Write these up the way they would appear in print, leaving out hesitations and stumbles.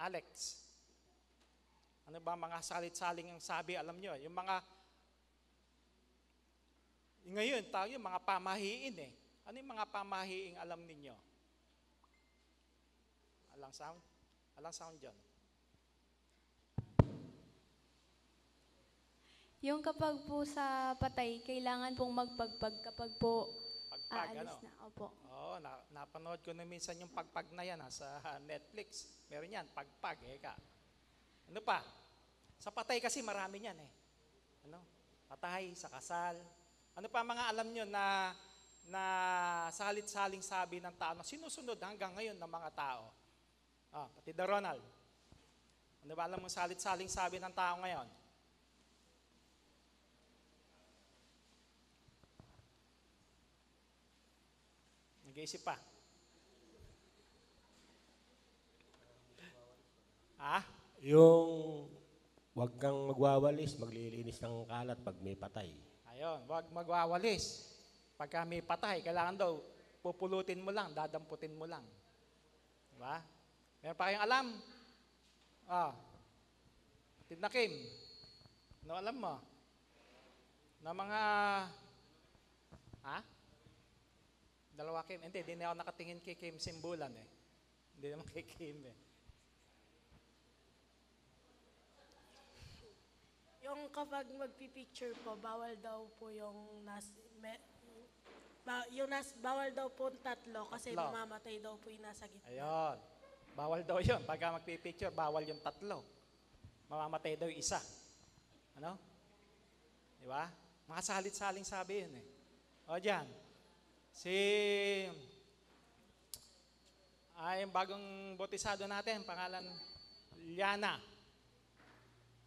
Alex. Ano ba mga salit-saling ang sabi? Alam nyo, yung mga, ngayon tayo, mga pamahiin eh. Ano yung mga pamahiing alam ninyo? Alang sound? Alang sound dyan. Yung kapag po sa patay, kailangan pong magpagpag kapag po Pagpag, aalis ano? na. Opo. Oo, napanood ko na minsan yung pagpag na yan sa Netflix. Meron yan, pagpag eh ka. Ano pa? Sa patay kasi marami yan eh. Ano? Patay, sa kasal. Ano pa mga alam nyo na salit-saling sabi ng tao na sinusunod hanggang ngayon ng mga tao? Pati Ronald. Ano ba alam mo salit-saling sabi ng tao ngayon? Nag-iisip pa. Yung wag kang magwawalis, maglilinis ng kalat pag may patay. Ayun, wag magwawalis. Pagka may patay, kailangan daw pupulutin mo lang, dadamputin mo lang. Diba? Meron pa kayong alam? Tidna Kim. Ano alam mo? Na mga, Dalawa Kim. Hindi, di na ako nakatingin kay Kim Simbulan eh. Hindi naman kay Kim eh. Yung kapag magpipicture po, bawal daw po yung bawal daw po tatlo kasi Tatlo. mamamatay daw po yung nasa gitna. Ayun. Bawal daw yun. Pagka magpipicture, bawal yung tatlo. Mamamatay daw yung isa. Ano? Di ba? Mga salit-saling sabi yun eh. O dyan. Yung bagong botisado natin, pangalan Liana.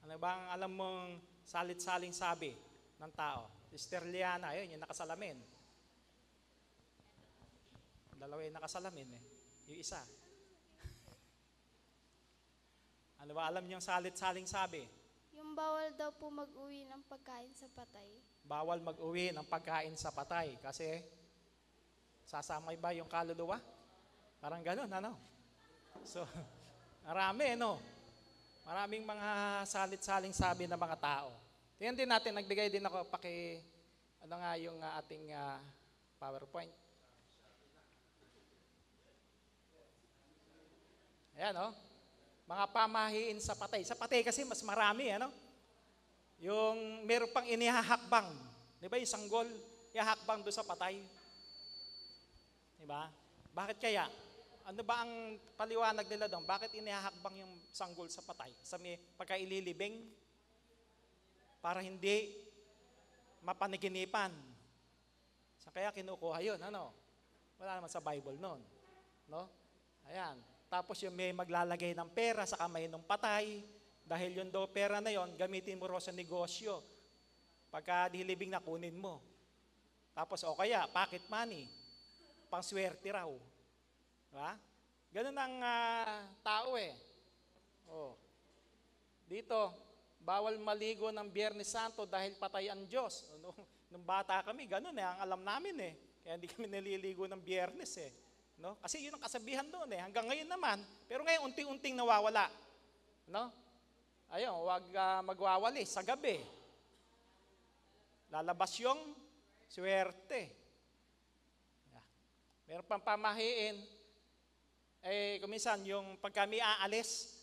Ano bang alam mong salit-saling sabi ng tao? Sister Liana, yun, yung nakasalamin. Dalawa yung nakasalamin eh. Yung isa. Ano ba alam niyong salit-saling sabi? Yung bawal daw po mag-uwi ng pagkain sa patay. Bawal mag-uwi ng pagkain sa patay kasi sasamay ba yung kaluluwa? Parang ganun, ano? So, marami, no? Maraming mga salit-saling sabi ng mga tao. Tingnan din natin, nagbigay din ako yung ating PowerPoint. Ayan, no? Mga pamahiin sa patay. Sa patay kasi mas marami, ano? Yung meron pang inihahakbang. Di ba yung sanggol, ihahakbang doon sa patay? Di ba? Bakit kaya? Ano ba ang paliwanag nila doon? Bakit inihahakbang yung sanggol sa patay? Sa may pagkaililibing? Para hindi mapaniginipan. So kaya kinukuha yun, ano? Wala naman sa Bible noon. No? Ayan. Tapos yung may maglalagay ng pera sa kamay ng patay, dahil yung daw pera na yon gamitin mo raw sa negosyo. Pagka dilibing na, kunin mo. Tapos o kaya, pocket money. Pangswerte raw. Diba? Ganun ang tao eh. Dito, bawal maligo ng Biyernes Santo dahil patay ang Diyos. Nung bata kami, ganun eh, ang alam namin eh. Kaya hindi kami naliligo ng Biyernes eh. No? Kasi yun ang kasabihan doon eh. Hanggang ngayon naman, pero ngayon unti-unting nawawala. No? Ayun, huwag magwawalis sa gabi. Lalabas yung swerte. Meron pang pamahiin. Kuminsan, yung pag kami aalis,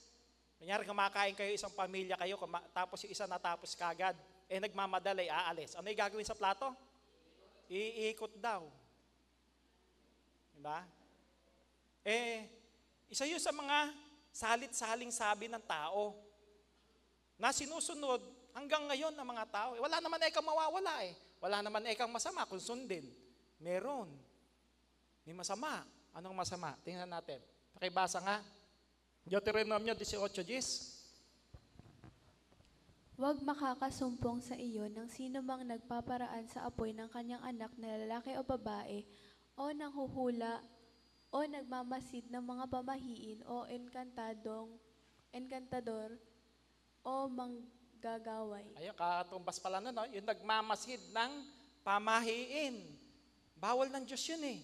kunyari kumakain kayo, isang pamilya kayo, tapos yung isa natapos kagad, nagmamadali, aalis. Ano yung gagawin sa plato? Iikot daw. Diba? Isa yun sa mga salit-saling sabi ng tao na sinusunod hanggang ngayon ng mga tao. Wala naman kang mawawala eh. Wala naman kang masama kung sundin. Meron. May masama. Anong masama? Tingnan natin. Pakibasa nga. Deuteronomio 18:10. Huwag makakasumpong sa iyo ng sino mang nagpaparaan sa apoy ng kanyang anak na lalaki o babae, o nanghuhula, o nagmamasid ng mga pamahiin, o enkantador, o manggagaway. Ayun, katumbas pala nun, no? Yung nagmamasid ng pamahiin. Bawal ng Diyos yun eh.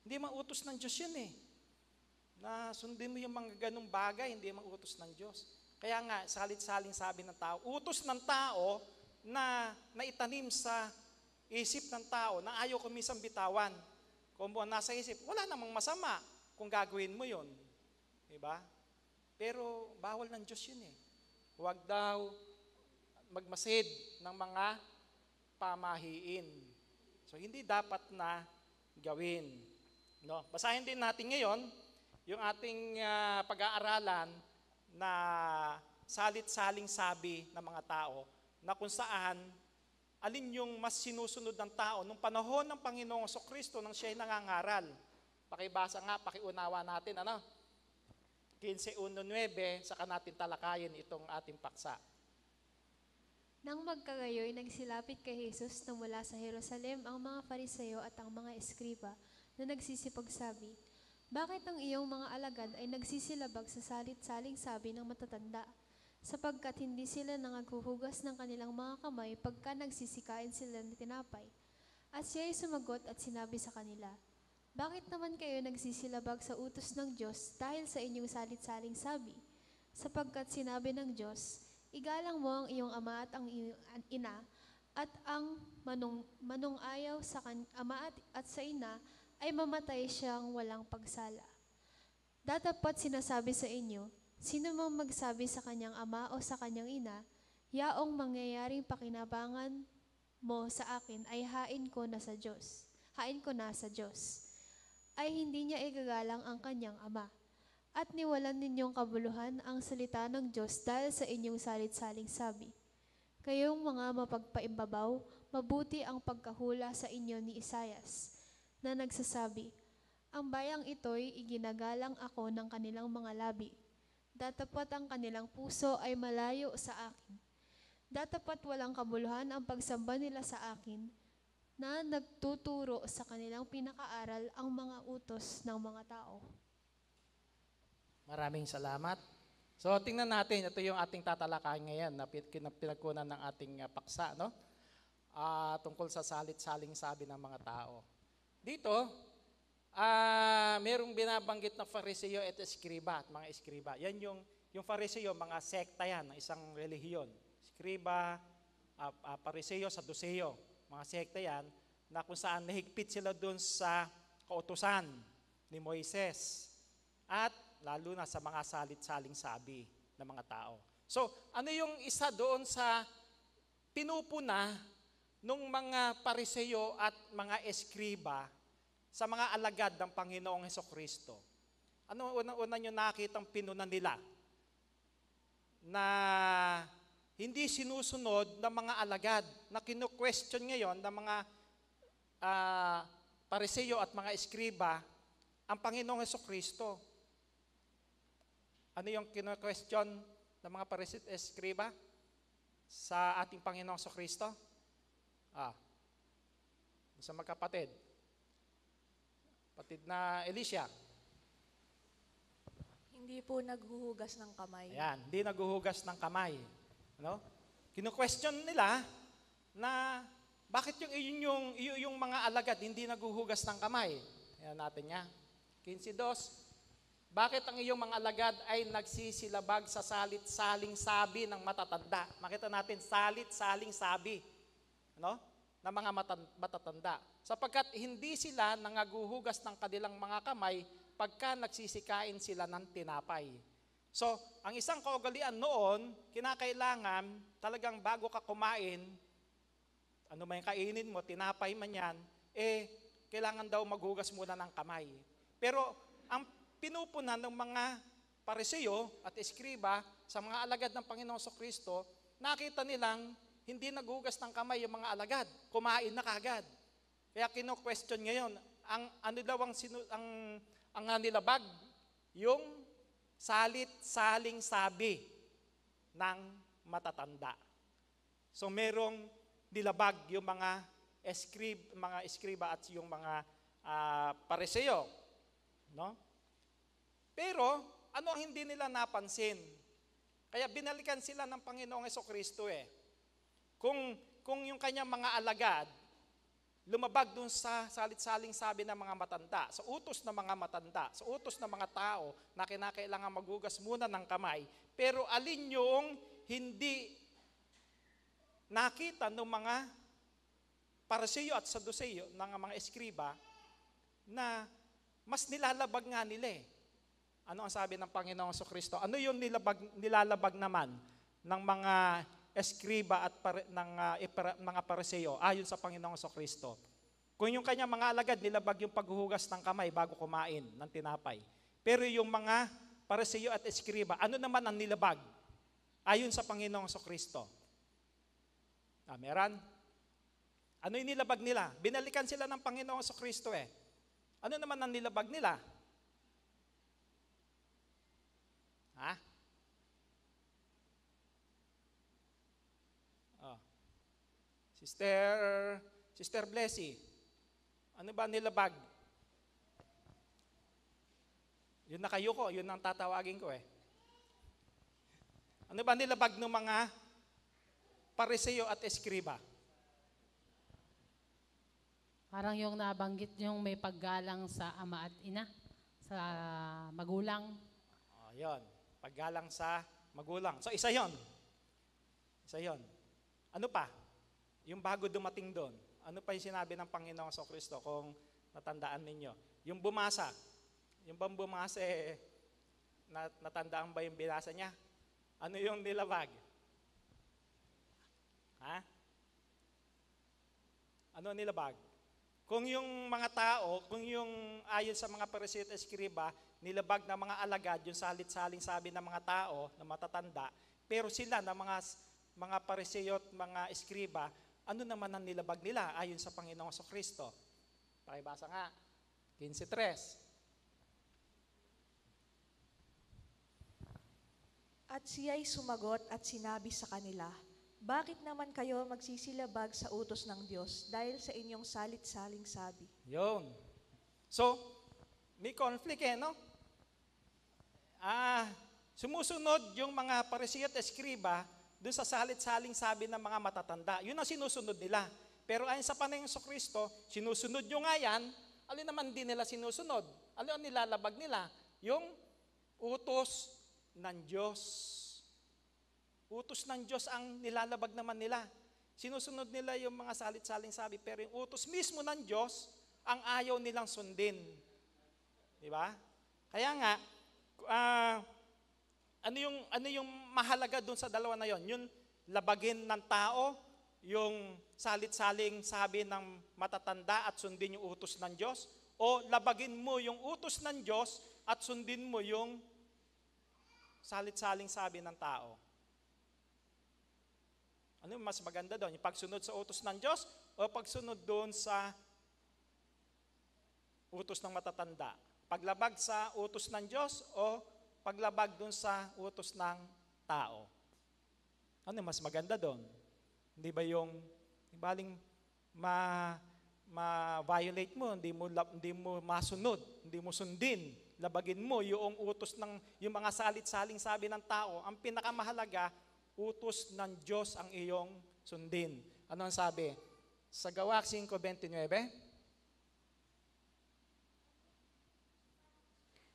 Hindi mautos ng Diyos yun eh. Na sundin mo yung mga ganung bagay, hindi mga utos ng Diyos. Kaya nga, salit-saling sabi ng tao, utos ng tao na naitanim sa isip ng tao na ayaw ko minsan bitawan. Kung nasa isip, wala namang masama kung gagawin mo yun. Diba? Pero bawal ng Diyos yun eh. Huwag daw magmasid ng mga pamahiin. So, hindi dapat na gawin. No? Basahin din natin ngayon yung ating pag-aaralan na salit-saling sabi ng mga tao na kung saan alin yung mas sinusunod ng tao nung panahon ng Panginoong Kristo nang siya'y nangangaral. Pakibasa nga, pakiunawa natin, 15:1-9, saka natin talakayin itong ating paksa. Nang magkagayoy, nagsilapit kay Jesus na mula sa Jerusalem ang mga Fariseo at ang mga eskriba na nagsisipagsabi, "Bakit ang iyong mga alagad ay nagsisilabag sa salit-saling sabi ng matatanda? Sapagkat hindi sila nangaghuhugas ng kanilang mga kamay pagka nagsisikain sila ng tinapay." At siya ay sumagot at sinabi sa kanila, "Bakit naman kayo nagsisilabag sa utos ng Diyos dahil sa inyong salit-saling sabi? Sapagkat sinabi ng Diyos, igalang mo ang iyong ama at ang iyong ina, at ang manungayaw sa ama at sa ina ay mamatay siyang walang pagsala. Datapat sinasabi sa inyo, sino mang magsabi sa kanyang ama o sa kanyang ina, yaong mangyayaring pakinabangan mo sa akin ay hain ko na sa Diyos, ay hindi niya igagalang ang kanyang ama. At niwalan ninyong kabuluhan ang salita ng Diyos dahil sa inyong salit-saling sabi. Kayong mga mapagpaimbabaw, mabuti ang pagkahula sa inyo ni Isayas, na nagsasabi, ang bayang ito'y iginagalang ako ng kanilang mga labi. Datapat ang kanilang puso ay malayo sa akin. Datapat walang kabuluhan ang pagsamba nila sa akin, na nagtuturo sa kanilang pinakaaral ang mga utos ng mga tao." Maraming salamat. So, tingnan natin, ito yung ating tatalakayin ngayon na pinagkunan ng ating paksa, no? Tungkol sa salit-saling sabi ng mga tao. Dito, merong binabanggit na Fariseo at Eskriba at mga Eskriba. Yan yung Fariseo, mga sekta yan ng isang relihiyon. Eskriba, Fariseo, Saduceo, mga sekta yan na kung saan nahigpit sila dun sa kautusan ni Moises at lalo na sa mga salit-saling sabi ng mga tao. So, ano yung isa doon sa pinupuna ng mga Fariseo at mga Eskriba sa mga alagad ng Panginoong Hesukristo? Ano unang-una nyo nakitang pinuna nila? Na hindi sinusunod ng mga alagad, na kinu-question ngayon ng mga Fariseo at mga Eskriba ang Panginoong Hesukristo. Ano yung kinu-question ng mga Fariseo at Eskriba sa ating Panginoong Hesukristo? Sa magkapatid. Patid na Elisha. Hindi po naghuhugas ng kamay. Ayan, hindi naghuhugas ng kamay. Ano? Kinu-question nila na bakit yung mga alagad hindi naghuhugas ng kamay? Ayan natin nga. 15:2. Bakit ang iyong mga alagad ay nagsisilabag sa salit-saling sabi ng matatanda? Makita natin, salit-saling sabi, no? Ng mga matatanda. Sapagkat hindi sila nangaguhugas ng kanilang mga kamay pagka nagsisikain sila ng tinapay. So, ang isang kaugalian noon, kinakailangan talagang bago ka kumain, ano man yung kainin mo, tinapay man yan, kailangan daw maghugas muna ng kamay. Pero ang pinupunan ng mga Fariseo at Eskriba sa mga alagad ng Panginoong Kristo, nakita nilang hindi naghugas ng kamay yung mga alagad, kumain na kagad. Kaya kino-question ngayon, ang ano daw ang nilabag, yung salit-saling sabi ng matatanda. So merong nilabag yung mga Eskriba at yung mga Fariseo, no? Pero, ano ang hindi nila napansin? Kaya binalikan sila ng Panginoong Hesukristo . Kung yung kanyang mga alagad lumabag dun sa salit-saling sabi ng mga matanda, sa utos ng mga matanda, sa utos ng mga tao na kinakailangan maghugas muna ng kamay. Pero alin yung hindi nakita ng mga Parisiyo at Saduceo, ng mga eskriba, na mas nilalabag nga nila eh. Ano ang sabi ng Panginoong Jesucristo? Ano yung nilalabag naman ng mga eskriba at mga Pariseo ayon sa Panginoong Jesucristo? Kung yung kanyang mga alagad nilabag yung paghuhugas ng kamay bago kumain ng tinapay. Pero yung mga Pariseo at eskriba, ano naman ang nilabag ayon sa Panginoong Jesucristo? Meron? Ano yung nilabag nila? Binalikan sila ng Panginoong Jesucristo eh. Ano naman ang nilabag nila? Sister Blessy, ano ba nilabag? Yun na kayo ko, yun ang tatawagin ko eh. Ano ba nilabag ng mga Pariseo at eskriba? Parang yung nabanggit yung may paggalang sa ama at ina, sa magulang. Yun, paggalang sa magulang. So isa yon. Isa yon. Ano pa? Yung bago dumating doon, ano pa yung sinabi ng Panginoong Jesucristo kung natandaan ninyo? Yung bumasa. Yung bang bumasa natandaan ba yung binasa niya? Ano yung nilabag? Ano nilabag? Kung yung mga tao, kung yung ayon sa mga Pariseo at eskriba, nilabag na mga alagad, yung salit-saling sabi ng mga tao na matatanda, pero sila na mga Pariseo at mga eskriba, ano naman ang nilabag nila ayon sa Panginoong Jesucristo? Pakibasa nga, 15:3. At siya'y sumagot at sinabi sa kanila, bakit naman kayo magsisilabag sa utos ng Diyos dahil sa inyong salit-saling sabi? Yun. So, may conflict no? Sumusunod yung mga Pariseo at eskriba doon sa salit-saling sabi ng mga matatanda. Yun ang sinusunod nila. Pero ayon sa Panginoong Jesucristo, sinusunod nyo nga yan, alin naman din nila sinusunod? Alin ang nilalabag nila? Yung utos ng Diyos. Utos ng Diyos ang nilalabag naman nila. Sinusunod nila yung mga salit-saling sabi, pero yung utos mismo ng Diyos, ang ayaw nilang sundin. Di ba? Kaya nga, ano yung mahalaga doon sa dalawa na yon? Yung labagin ng tao, yung salit-saling sabi ng matatanda at sundin yung utos ng Diyos, o labagin mo yung utos ng Diyos at sundin mo yung salit-saling sabi ng tao? Ano yung mas maganda doon? Yung pagsunod sa utos ng Diyos o pagsunod doon sa utos ng matatanda? Paglabag sa utos ng Diyos o paglabag doon sa utos ng tao? Ano mas maganda doon? Hindi ba yung baling ma-violate mo, hindi mo masunod, hindi mo sundin, labagin mo yung utos ng yung mga salit-saling sabi ng tao? Ang pinakamahalaga, utos ng Diyos ang iyong sundin. Ano ang sabi? Sa Gawa 5:29.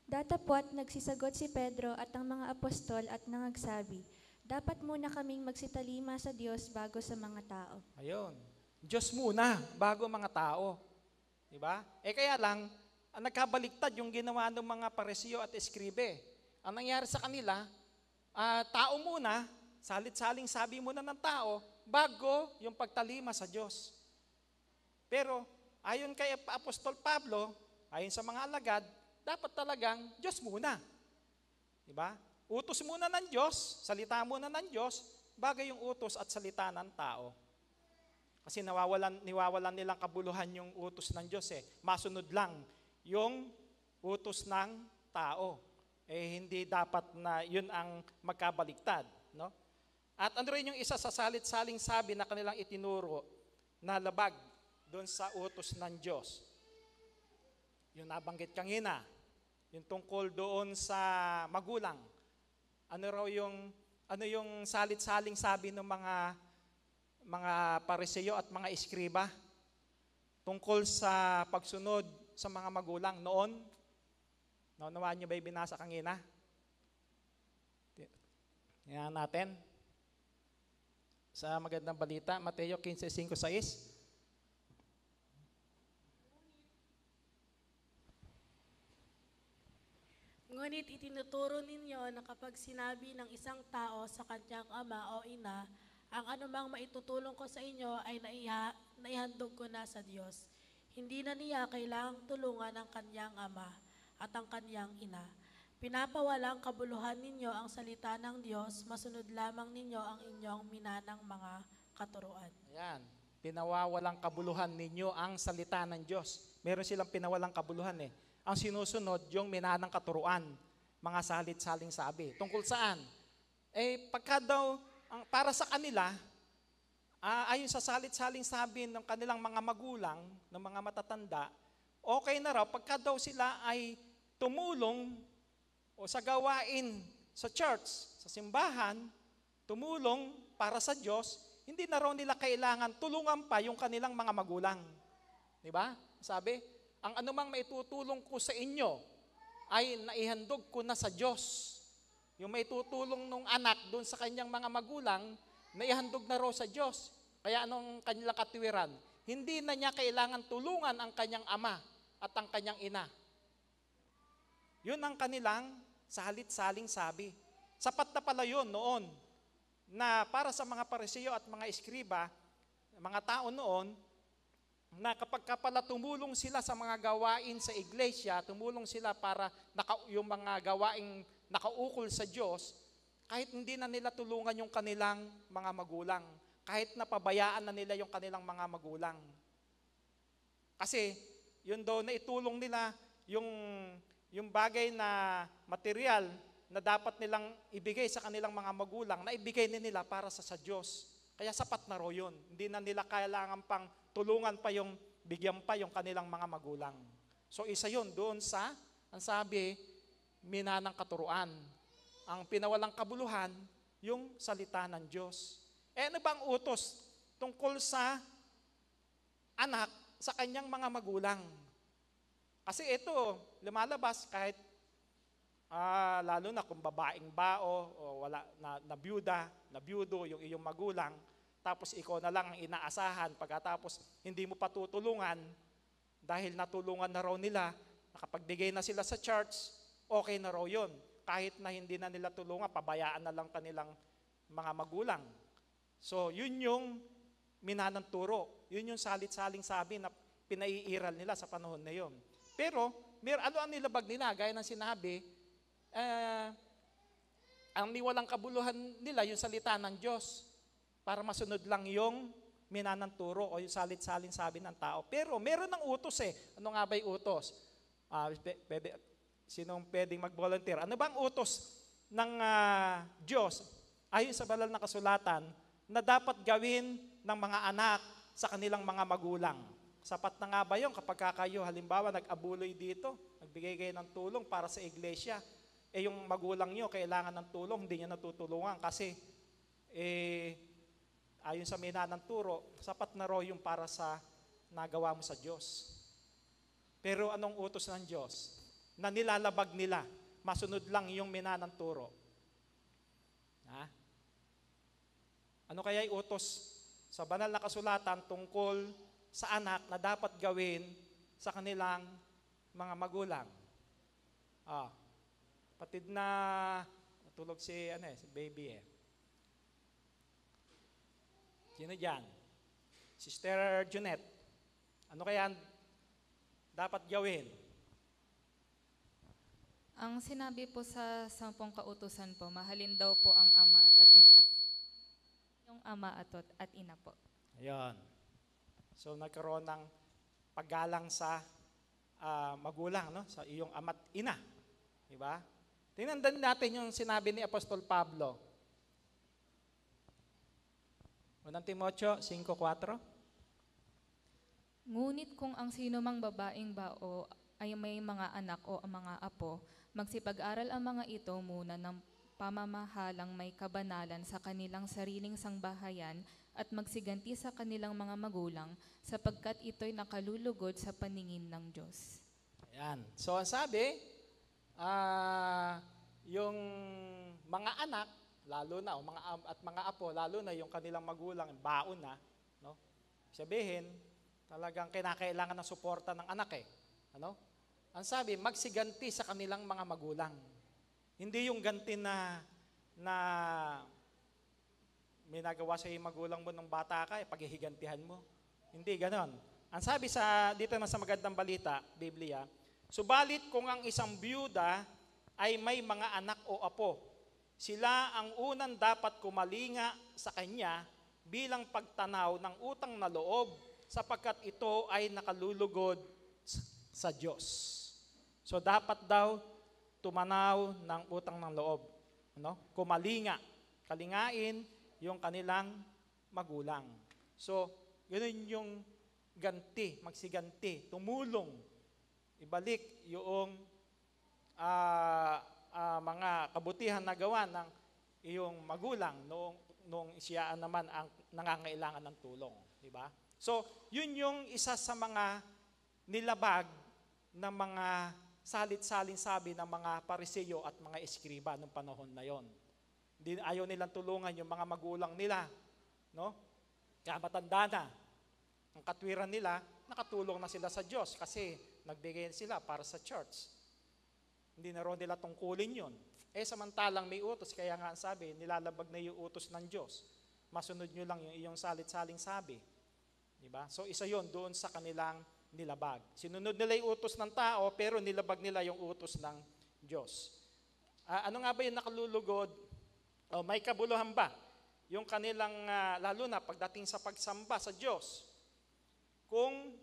Datapwat nagsisagot si Pedro at ang mga apostol at nangagsabi, dapat muna kaming magsitalima sa Diyos bago sa mga tao. Ayun. Diyos muna, bago mga tao. Diba? Kaya lang, ang nagkabaliktad yung ginawa ng mga Pariseo at eskribe. Ang nangyari sa kanila, tao muna, salit-saling sabi muna ng tao, bago yung pagtalima sa Diyos. Pero, ayon kay Apostol Pablo, ayon sa mga alagad, dapat talagang Diyos muna. Diba? Utos muna ng Diyos, salita muna ng Diyos, bago yung utos at salita ng tao. Kasi niwawalan nilang kabuluhan yung utos ng Diyos Masunod lang yung utos ng tao. Hindi dapat na yun ang magkabaliktad. No? At ano rin yung isa sa salit-saling sabi na kanilang itinuro na labag doon sa utos ng Diyos. Yung nabanggit kanina, yung tungkol doon sa magulang. Ano yung salit-saling sabi ng mga Pariseo at mga eskriba tungkol sa pagsunod sa mga magulang noon. Naunawaan niyo ba yung binasa kanina? Tingnan natin. Sa magandang balita, Mateo 15:5-6. Ngunit itinuturo ninyo na kapag sinabi ng isang tao sa kanyang ama o ina, ang anumang maitutulong ko sa inyo ay naihandog ko na sa Diyos. Hindi na niya kailangang tulungan ang kanyang ama at ang kanyang ina. Pinapawalang kabuluhan ninyo ang salita ng Diyos, masunod lamang ninyo ang inyong minanang mga katuruan. Ayan. Pinawawalang kabuluhan ninyo ang salita ng Diyos. Meron silang pinawalang kabuluhan eh. Ang sinusunod, yung minanang katuruan, mga salit-saling sabi. Tungkol saan? Pagka daw, para sa kanila, ayon sa salit-saling sabi ng kanilang mga magulang, ng mga matatanda, okay na raw, pagka daw sila ay tumulong o sa gawain sa church, sa simbahan, tumulong para sa Diyos, hindi na raw nila kailangan tulungan pa yung kanilang mga magulang. Di ba? Sabi, ang anumang maitutulong ko sa inyo ay naihandog ko na sa Diyos. Yung maitutulong nung anak doon sa kanyang mga magulang, naihandog na raw sa Diyos. Kaya anong kanilang katiwiran? Hindi na niya kailangan tulungan ang kanyang ama at ang kanyang ina. Yun ang kanilang salit-saling sabi. Sapat na pala yun noon na para sa mga Pariseo at mga eskriba, mga tao noon, na kapag pala tumulong sila sa mga gawain sa iglesia, tumulong sila para yung mga gawaing nakaukol sa Diyos, kahit hindi na nila tulungan yung kanilang mga magulang, kahit napabayaan na nila yung kanilang mga magulang. Kasi yun daw na itulong nila yung bagay na material na dapat nilang ibigay sa kanilang mga magulang, na ibigay nila para sa Diyos. Kaya sapat na raw yun. Hindi na nila kailangan pang tulungan pa bigyan pa yung kanilang mga magulang. So isa yun doon sa, ang sabi, minanang katuruan. Ang pinawalang kabuluhan, yung salita ng Diyos. Ano bang utos tungkol sa anak sa kanyang mga magulang? Kasi ito, lumalabas kahit lalo na kung babaeng bao o wala na byuda, na byudo yung iyong magulang, tapos ikaw na lang ang inaasahan pagkatapos hindi mo patutulungan dahil natulungan na raw nila, nakapagbigay na sila sa church, okay na raw yun. Kahit na hindi na nila tulungan, pabayaan na lang kanilang mga magulang. So yun yung minanang turo, yun yung salit-saling sabi na pinaiiral nila sa panahon na yun. Pero ano ang nilabag nila, gaya ng sinabi, ang niwalang kabuluhan nila yung salita ng Diyos para masunod lang yung minanang turo o yung salit-saling sabi ng tao. Pero meron ng utos eh. Ano nga ba yung utos? Sinong pwedeng mag-volunteer? Ano bang utos ng Diyos ayon sa banal na kasulatan na dapat gawin ng mga anak sa kanilang mga magulang? Sapat na nga ba yun kapag kayo halimbawa nag-abuloy dito, nagbigay kayo ng tulong para sa iglesia, yung magulang nyo kailangan ng tulong, hindi nyo natutulungan kasi ayon sa minanang turo, sapat na raw yung para sa nagawa mo sa Diyos. Pero anong utos ng Diyos? Na nilalabag nila, masunod lang yung minanang turo. Ano kaya yung utos sa banal na kasulatan tungkol sa anak na dapat gawin sa kanilang mga magulang? Patid na natulog si baby eh. Sino dyan? Sister Junette. Ano kaya dapat gawin? Ang sinabi po sa 10 kautusan po, mahalin daw po ang ama at yung ama at ina po. Ayun. So nagkaroon ng paggalang sa magulang, no? Sa iyong ama't ina. Diba? Tingnan din natin yung sinabi ni Apostol Pablo. 1 Timoteo 5:4. Ngunit kung ang sino mang babaeng bao ay may mga anak o mga apo, magsipag-aral ang mga ito muna ng pamamahalang may kabanalan sa kanilang sariling sangbahayan at magsiganti sa kanilang mga magulang sapagkat ito'y nakalulugod sa paningin ng Diyos. Ayan. So ang sabi, yung mga anak, lalo na, o mga apo, lalo na yung kanilang magulang, baon na, no? Sabihin, talagang kinakailangan ng suporta ng anak eh. Ano? Ang sabi, magsiganti sa kanilang mga magulang. Hindi yung ganti na may nagawa sa yung magulang mo nung bata ka, paghihigantihan mo. Hindi ganon. Ang sabi dito naman sa magandang balita, Biblia, subalit kung ang isang byuda ay may mga anak o apo, sila ang unang dapat kumalinga sa kanya bilang pagtanaw ng utang na loob sapagkat ito ay nakalulugod sa Diyos. So dapat daw tumanaw ng utang ng loob. Ano? Kumalinga. Kalingain yung kanilang magulang. So, yun yung ganti, magsiganti, tumulong, ibalik yung mga kabutihan na gawa ng iyong magulang noong siya naman ang nangangailangan ng tulong. Diba? So, yun yung isa sa mga nilabag ng mga salit-salin sabi ng mga Pariseo at mga eskriba noong panahon na yon. Ayaw nilang tulungan yung mga magulang nila. No? Kaya matanda na. Ang katwiran nila, nakatulong na sila sa Diyos kasi nagbigay sila para sa church. Hindi na rin nila tungkulin yun. Samantalang may utos, kaya nga ang sabi, nilalabag na yung utos ng Diyos. Masunod nyo lang yung iyong salit-saling sabi. Diba? So isa yon doon sa kanilang nilabag. Sinunod nila yung utos ng tao, pero nilabag nila yung utos ng Diyos. Ano nga ba yung nakalulugod? May kabuluhan ba? Yung kanilang, lalo na pagdating sa pagsamba sa Diyos, kung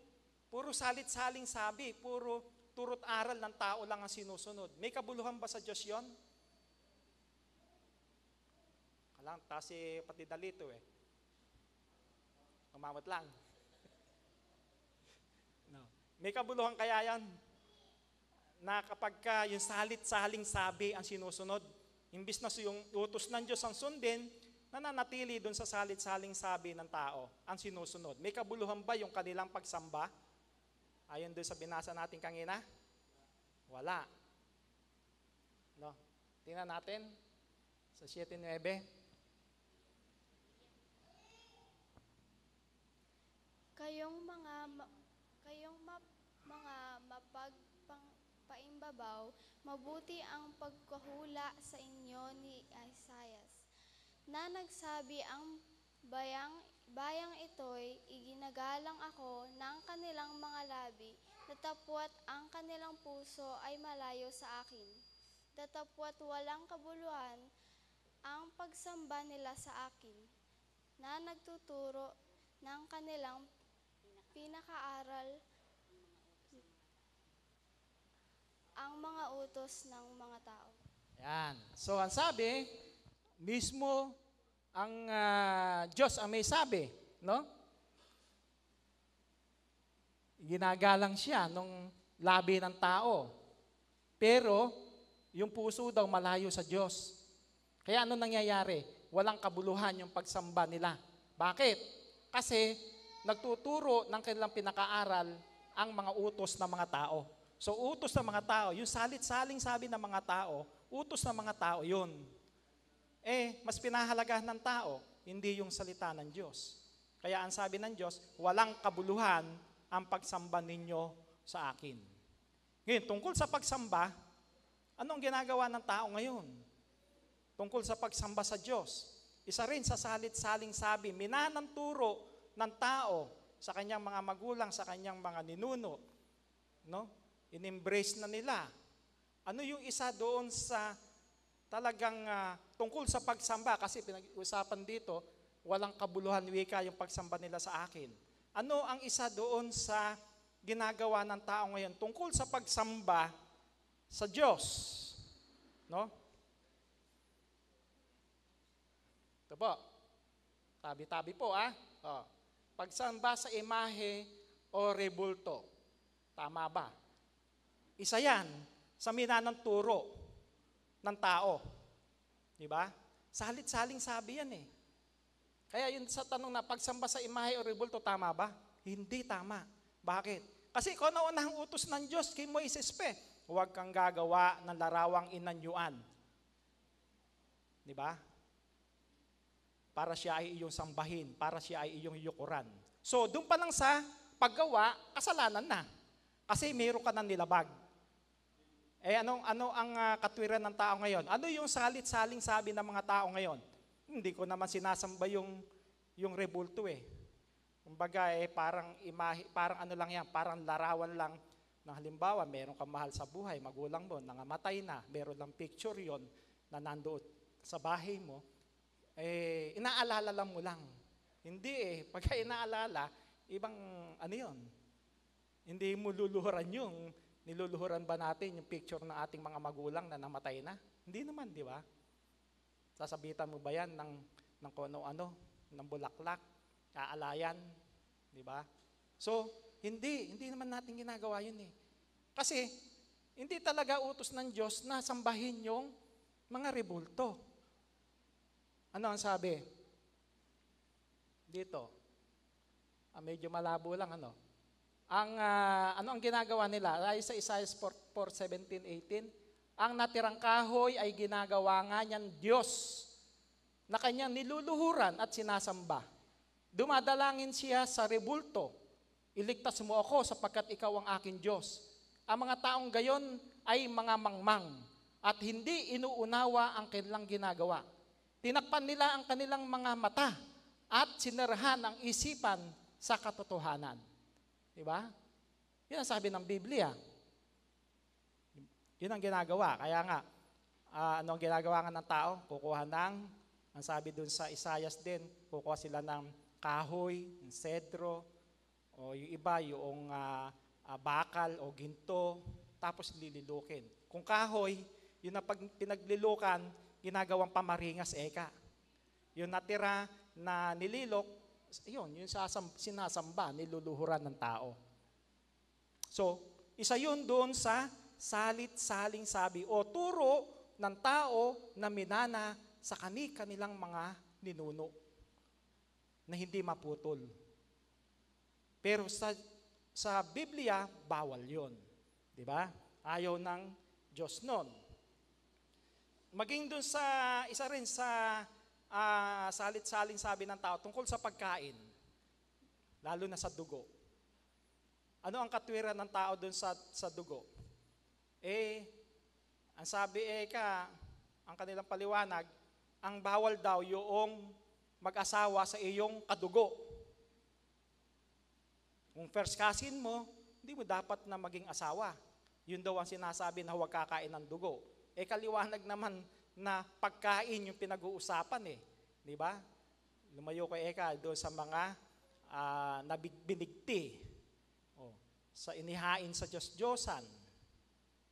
puro salit-saling sabi, puro turot aral ng tao lang ang sinusunod, may kabuluhan ba sa Diyos yon? Kalang, si pati dalito umamot lang. No. May kabuluhan kaya yan? Na kapag yung salit-saling sabi ang sinusunod, imbis na yung utos ng Diyos ang sundin, nananatili doon sa salit-saling sabi ng tao ang sinusunod. May kabuluhan ba yung kanilang pagsamba? Ayon doon sa binasa natin kanina? Wala. No. Tingnan natin sa 7:9. Kayong mga mapagpaimbabaw, mabuti ang pagkahula sa inyo ni Isaias, na nagsabi ang bayang ito'y iginagalang ako ng kanilang mga labi, datapwat ang kanilang puso ay malayo sa akin. Datapwat walang kabuluhan ang pagsamba nila sa akin, na nagtuturo ng kanilang pinakaaral ang mga utos ng mga tao. Yan. So ang sabi, mismo ang Diyos ang may sabi, no? Ginagalang siya nung labi ng tao. Pero yung puso daw malayo sa Diyos. Kaya ano nangyayari? Walang kabuluhan yung pagsamba nila. Bakit? Kasi nagtuturo ng kanilang pinakaaral ang mga utos ng mga tao. So utos ng mga tao, yung salit-saling sabi ng mga tao, utos ng mga tao yun. Mas pinahalagahan ng tao, hindi yung salita ng Diyos. Kaya ang sabi ng Diyos, walang kabuluhan ang pagsamba ninyo sa akin. Ngayon, tungkol sa pagsamba, anong ginagawa ng tao ngayon? Tungkol sa pagsamba sa Diyos, isa rin sa salit-saling sabi, minanang turo ng tao sa kanyang mga magulang, sa kanyang mga ninuno, no? In-embrace na nila. Ano yung isa doon sa talagang tungkol sa pagsamba? Kasi pinag-usapan dito, walang kabuluhan wika yung pagsamba nila sa akin. Ano ang isa doon sa ginagawa ng tao ngayon tungkol sa pagsamba sa Diyos? No? Ito po. Tabi-tabi po pagsamba sa imahe o rebulto. Tama ba? Isa yan sa minanang turo ng tao. Di ba? Salit-saling sabi yan Kaya yun sa tanong na pagsamba sa imahe o rebulto, tama ba? Hindi tama. Bakit? Kasi ikaw na unang utos ng Diyos kay Moises pe, huwag kang gagawa ng larawang inanyuan. Di ba? Para siya ay iyong sambahin, para siya ay iyong yukuran. So, doon pa lang sa paggawa, kasalanan na. Kasi meron ka ng nilabag. Ano ang katwiran ng tao ngayon? Ano yung salit-saling sabi ng mga tao ngayon? Hindi ko naman sinasamba yung rebulto eh. Kumbaga parang ano lang yan, parang larawan lang na halimbawa, meron kang mahal sa buhay, magulang mo, nangamatay na, meron lang picture yon na nandoon sa bahay mo, inaalala lang mo lang. Hindi pagka inaalala, ibang ano yon. Hindi mo luluhuran yung, niluluhuran ba natin yung picture ng ating mga magulang na namatay na? Hindi naman, di ba? Sasabitan mo ba yan ng kung ano, ng bulaklak, kaalayan, di ba? So, hindi naman natin ginagawa yun eh. Kasi, hindi talaga utos ng Diyos na sambahin yung mga rebulto. Ano ang sabi? Dito. Medyo malabo lang, ano? Ano ang ginagawa nila? Ay sa Isaiah 4:17-18, ang natirang kahoy ay ginagawa nga niyan Diyos na kanyang niluluhuran at sinasamba. Dumadalangin siya sa rebulto, iligtas mo ako sapagkat ikaw ang aking Diyos. Ang mga taong gayon ay mga mangmang at hindi inuunawa ang kanilang ginagawa. Tinakpan nila ang kanilang mga mata at sinarahan ang isipan sa katotohanan. Diba? Yun ang sabi ng Biblia. Yun ang ginagawa. Kaya nga, ano ang ginagawa nga ng tao? Kukuha ang sabi dun sa Isaiah din, kukuha sila ng kahoy, ng sedro, o yung iba, yung bakal o ginto, tapos lililukin. Kung kahoy, yun na pag pinaglilukan, ginagawang pamaringas eka. Yung natira na nililok, yun sinasamba, niluluhuran ng tao. So, isa yun doon sa salit-saling sabi o turo ng tao na minana sa kanilang mga ninuno na hindi maputol. Pero sa Biblia, bawal yun. Di ba? Ayaw ng Diyos nun. Maging dun sa, isa rin sa salit-saling sabi ng tao tungkol sa pagkain, lalo na sa dugo. Ano ang katwiran ng tao dun sa dugo? Ang sabi ang kanilang paliwanag, ang bawal daw yung mag-asawa sa iyong kadugo. Kung first cousin mo, hindi mo dapat na maging asawa. Yun daw ang sinasabi na huwag kakain ng dugo. Kaliwanag naman na pagkain yung pinag-uusapan Di ba? Lumayo ka doon sa mga nabigbinigti. Sa inihain sa Diyos-Diyosan.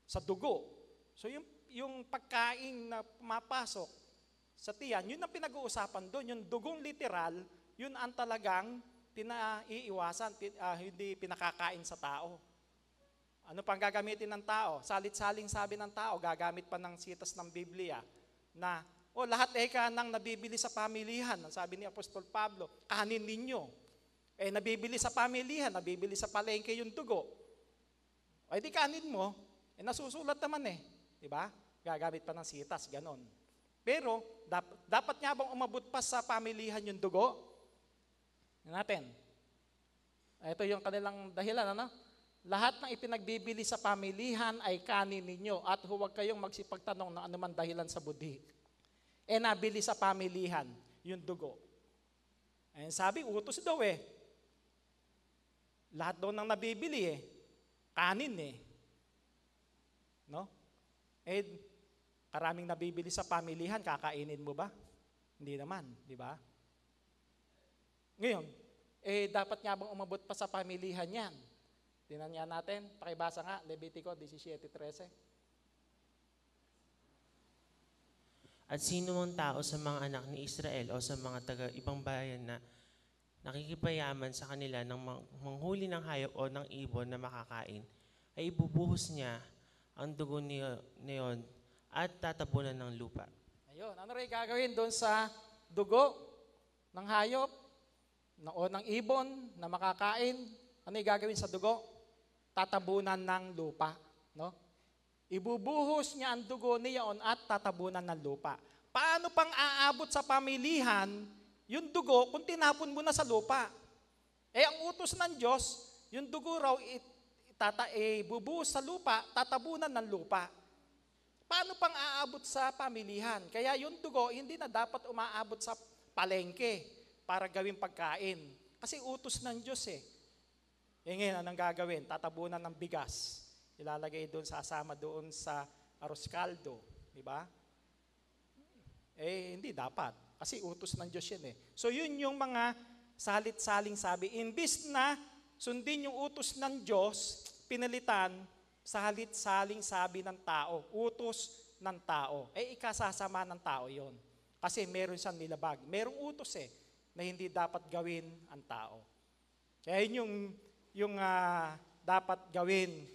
Sa dugo. So yung pagkain na pumapasok sa tiyan, yun ang pinag-uusapan doon. Yung dugong literal, yun ang talagang pinaiiwasan, hindi pinakakain sa tao. Ano pang gagamitin ng tao? Salit-saling sabi ng tao, gagamit pa ng sitas ng Biblia na, lahat nang nabibili sa pamilihan. Sabi ni Apostol Pablo, kanin ninyo. Nabibili sa pamilihan, nabibili sa palengke yung dugo. Di kanin mo, nasusulat naman Diba? Gagamit pa ng sitas, ganon. Pero, dapat nga bang umabot pa sa pamilihan yung dugo? Natin. Ito yung kanilang dahilan, ano? Lahat ng ipinagbibili sa pamilihan ay kanin ninyo at huwag kayong magsipagtanong ng anuman dahilan sa budhi. Nabili sa pamilihan yung dugo. Sabi, utos daw Lahat daw ng nabibili kanin No? Karaming nabibili sa pamilihan, kakainin mo ba? Hindi naman, di ba? Ngayon, dapat nga bang umabot pa sa pamilihan yan? Tingnan niya natin, pakibasa nga, Levitico 17:13. At sino mang tao sa mga anak ni Israel o sa mga taga-ibang bayan na nakikipayaman sa kanila ng manghuli ng hayop o ng ibon na makakain, ay ibubuhos niya ang dugo niyon at tatabunan ng lupa. Ayun, ano rin gagawin doon sa dugo? ng hayop o ng ibon na makakain, ano yung gagawin sa dugo? Tatabunan ng lupa. No? Ibubuhos niya ang dugo niyaon at tatabunan ng lupa. Paano pang aabot sa pamilihan yung dugo kung tinapon mo na sa lupa? Ang utos ng Diyos, yung dugo raw ibubuhos sa lupa, tatabunan ng lupa. Paano pang aabot sa pamilihan? Kaya yung dugo, hindi na dapat umaabot sa palengke para gawing pagkain. Kasi utos ng Diyos ngayon, anong gagawin? Tatabunan ng bigas. Ilalagay doon, sasama doon sa arroz caldo. Di ba? Hindi dapat. Kasi utos ng Diyos yan So yun yung mga salit-saling sabi. Imbis na sundin yung utos ng Diyos, pinalitan sa salit-saling sabi ng tao. Utos ng tao. Ikasasama ng tao yon. Kasi meron siyang nilabag. Merong utos na hindi dapat gawin ang tao. Kaya yun yung dapat gawin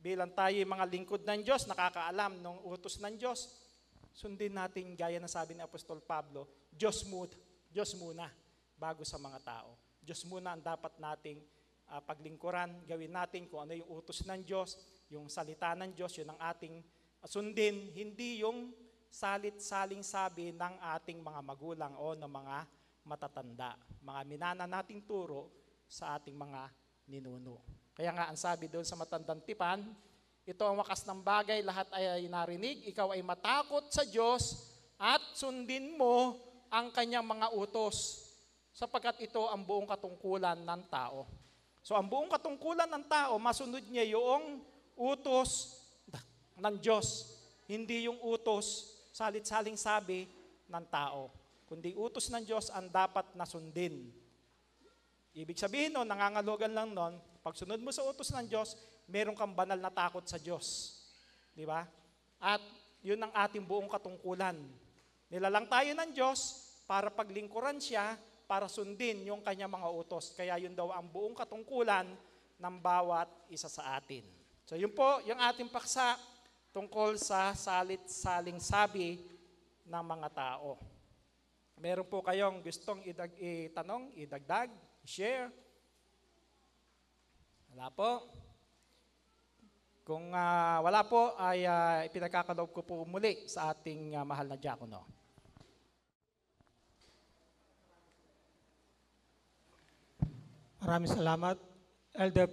bilang tayo mga lingkod ng Diyos, nakakaalam ng utos ng Diyos, sundin natin gaya na sabi ni Apostol Pablo, Diyos muna bago sa mga tao. Diyos muna ang dapat nating paglingkuran, gawin natin kung ano yung utos ng Diyos, yung salita ng Diyos, yun ang ating sundin, hindi yung salit-saling sabi ng ating mga magulang o ng mga matatanda, mga minana nating turo sa ating mga ninuno. Kaya nga ang sabi doon sa matandang tipan, ito ang wakas ng bagay, lahat ay narinig, ikaw ay matakot sa Diyos at sundin mo ang kanyang mga utos, sapagkat ito ang buong katungkulan ng tao. So ang buong katungkulan ng tao, masunod niya yung utos ng Diyos, hindi yung utos, salit-saling sabi ng tao, kundi utos ng Diyos ang dapat nasundin. Ibig sabihin nun, nangangalogan lang nun, pag sunod mo sa utos ng Diyos, meron kang banal na takot sa Diyos. Di ba? At yun ang ating buong katungkulan. Nilalang tayo ng Diyos para paglingkuran siya, para sundin yung kanyang mga utos. Kaya yun daw ang buong katungkulan ng bawat isa sa atin. So yun po, yung ating paksa tungkol sa salit-saling sabi ng mga tao. Meron po kayong gustong itanong, idagdag, share? Wala po. Kung wala po, ay ipinagkakaloob ko po muli sa ating mahal na diakono. Maraming salamat, Elder